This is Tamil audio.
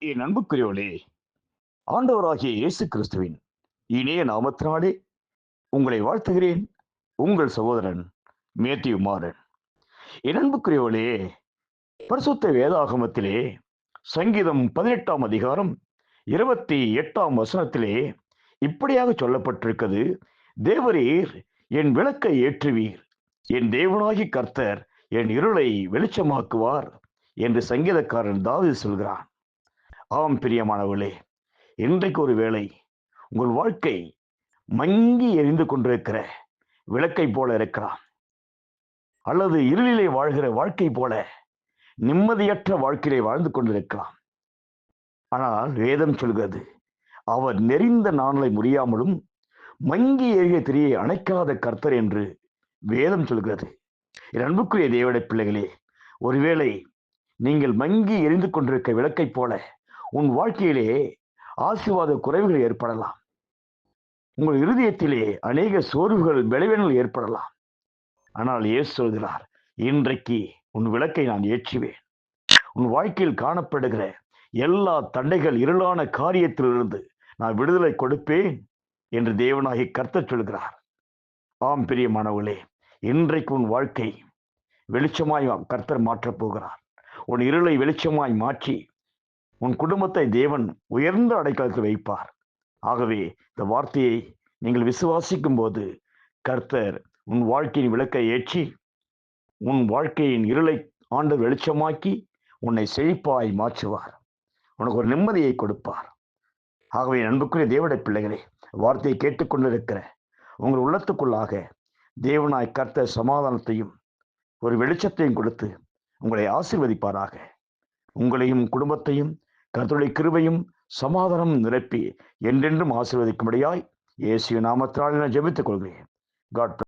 என் அன்புக்குரியவளே, ஆண்டவராகிய இயேசு கிறிஸ்துவின் இனிய நாமத்தினாலே உங்களை வாழ்த்துகிறேன். உங்கள் சகோதரன் மேத்யூ மாறன். என் அன்புக்குரியவளே, பரிசுத்த வேதாகமத்திலே சங்கீதம் 18ஆம் அதிகாரம் 28ஆம் வசனத்திலே இப்படியாக சொல்லப்பட்டிருக்கிறது: தேவரீர் என் விளக்கை ஏற்றுவீர், என் தேவனாகி கர்த்தர் என் இருளை வெளிச்சமாக்குவார் என்று சங்கீதக்காரன் தாவீது சொல்கிறான். ஆம் பிரியமானவர்களே, இன்றைக்கு ஒரு வேளை உங்கள் வாழ்க்கை மங்கி எரிந்து கொண்டிருக்கிற விளக்கை போல இருக்கலாம், அல்லது இருளிலே வாழ்கிற வாழ்க்கை போல நிம்மதியற்ற வாழ்க்கையை வாழ்ந்து கொண்டிருக்கலாம். ஆனால் வேதம் சொல்கிறது, அவர் நெறிந்த நாளை முடியாமலும் மங்கி எரிய திரியை அணைக்காத கர்த்தர் என்று வேதம் சொல்கிறது. என் அன்புக்குரிய தேவனுடைய பிள்ளைகளே, ஒருவேளை நீங்கள் மங்கி எரிந்து கொண்டிருக்க விளக்கை போல உன் வாழ்க்கையிலே ஆசீர்வாத குறைவுகள் ஏற்படலாம். உங்கள் இருதயத்திலே அநேக சோர்வுகள், பலவீனங்கள் ஏற்படலாம். ஆனால் இயேசு சொல்கிறார், இன்றைக்கு உன் விளக்கை நான் ஏற்றுவேன். உன் வாழ்க்கையில் காணப்படுகிற எல்லா தடைகள், இருளான காரியத்திலிருந்து நான் விடுதலை கொடுப்பேன் என்று தேவனாகி கர்த்தர் சொல்கிறார். ஆம் பிரியமானவர்களே, இன்றைக்கு உன் வாழ்க்கை வெளிச்சமாய் கர்த்தர் மாற்றப் போகிறார். உன் இருளை வெளிச்சமாய் மாற்றி உன் குடும்பத்தை தேவன் உயர்ந்த அடைக்கலத்தில் வைப்பார். ஆகவே இந்த வார்த்தையை நீங்கள் விசுவாசிக்கும் போது கர்த்தர் உன் வாழ்க்கையின் விளக்கை ஏற்றி உன் வாழ்க்கையின் இருளை ஆண்டு வெளிச்சமாக்கி உன்னை செழிப்பாய் மாற்றுவார். உனக்கு ஒரு நிம்மதியை கொடுப்பார். ஆகவே அன்புக்குரிய தேவனுடைய பிள்ளைகளே, வார்த்தையை கேட்டுக்கொண்டிருக்கிற உங்கள் உள்ளத்துக்குள்ளாக தேவனாய் கர்த்தர் சமாதானத்தையும் ஒரு வெளிச்சத்தையும் கொடுத்து உங்களை ஆசீர்வதிப்பாராக. உங்களையும் குடும்பத்தையும் கர்த்தருடைய கிருபையும் சமாதானம் நிரப்பி என்றென்றும் ஆசீர்வதிக்கும்படியாய் இயேசு நாமத்தினால் நான் ஜெபித்துக் கொள்கிறேன். காட்